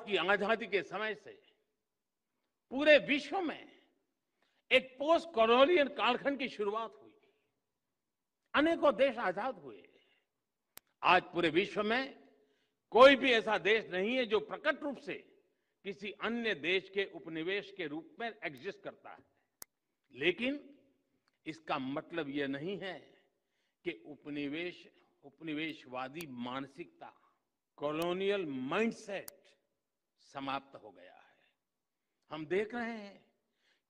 की आजादी के समय से पूरे विश्व में एक पोस्ट कॉलोनियल कालखंड की शुरुआत हुई। अनेकों देश आजाद हुए। आज पूरे विश्व में कोई भी ऐसा देश नहीं है जो प्रकट रूप से किसी अन्य देश के उपनिवेश के रूप में एग्जिस्ट करता है। लेकिन इसका मतलब यह नहीं है कि उपनिवेशवादी मानसिकता, कॉलोनियल माइंडसेट समाप्त हो गया है। हम देख रहे हैं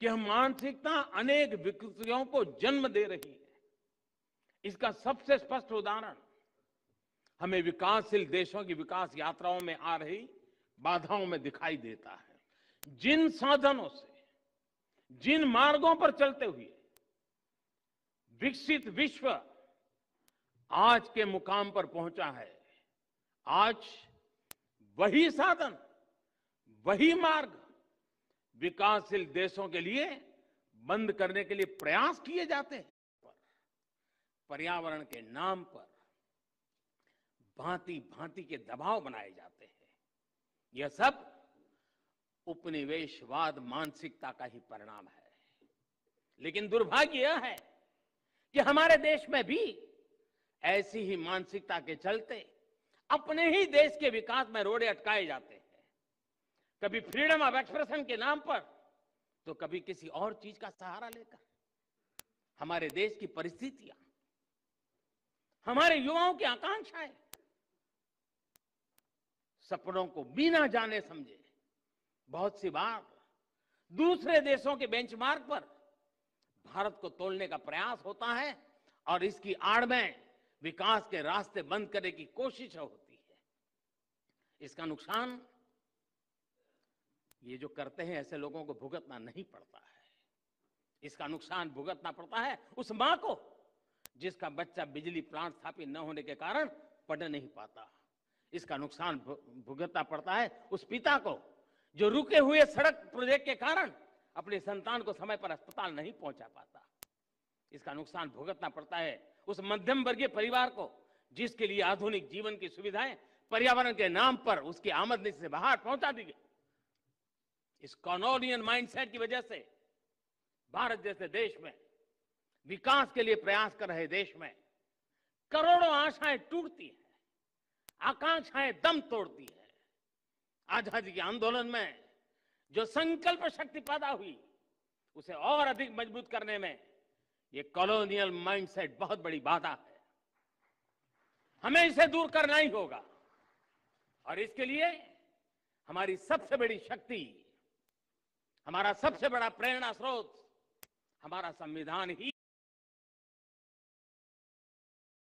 कि हम मानसिकता अनेक विकृतियों को जन्म दे रही है। इसका सबसे स्पष्ट उदाहरण हमें विकासशील देशों की विकास यात्राओं में आ रही बाधाओं में दिखाई देता है। जिन साधनों से, जिन मार्गों पर चलते हुए विकसित विश्व आज के मुकाम पर पहुंचा है, आज वही साधन, वही मार्ग विकासशील देशों के लिए बंद करने के लिए प्रयास किए जाते हैं। पर्यावरण के नाम पर भांति भांति के दबाव बनाए जाते हैं। यह सब उपनिवेशवाद मानसिकता का ही परिणाम है। लेकिन दुर्भाग्य यह है कि हमारे देश में भी ऐसी ही मानसिकता के चलते अपने ही देश के विकास में रोड़े अटकाए जाते हैं। कभी फ्रीडम ऑफ एक्सप्रेशन के नाम पर, तो कभी किसी और चीज का सहारा लेकर। हमारे देश की परिस्थितियां, हमारे युवाओं की आकांक्षाएं, सपनों को बिना जाने समझे बहुत सी बार दूसरे देशों के बेंचमार्क पर भारत को तोलने का प्रयास होता है और इसकी आड़ में विकास के रास्ते बंद करने की कोशिश होती है। इसका नुकसान ये जो करते हैं ऐसे लोगों को भुगतना नहीं पड़ता है। इसका नुकसान भुगतना पड़ता है उस मां को जिसका बच्चा बिजली प्लांट स्थापित न होने के कारण पढ़ नहीं पाता। इसका नुकसान भुगतना पड़ता है उस पिता को जो रुके हुए सड़क प्रोजेक्ट के कारण अपने संतान को समय पर अस्पताल नहीं पहुंचा पाता। इसका नुकसान भुगतना पड़ता है उस मध्यम वर्गीय परिवार को जिसके लिए आधुनिक जीवन की सुविधाएं पर्यावरण के नाम पर उसकी आमदनी से बाहर पहुंचा दी गई। इस कॉलोनियल माइंडसेट की वजह से भारत जैसे देश में, विकास के लिए प्रयास कर रहे देश में करोड़ों आशाएं टूटती हैं, आकांक्षाएं दम तोड़ती है। आजादी के आंदोलन में जो संकल्प शक्ति पैदा हुई उसे और अधिक मजबूत करने में ये कॉलोनियल माइंडसेट बहुत बड़ी बाधा है। हमें इसे दूर करना ही होगा और इसके लिए हमारी सबसे बड़ी शक्ति, हमारा सबसे बड़ा प्रेरणा स्रोत हमारा संविधान ही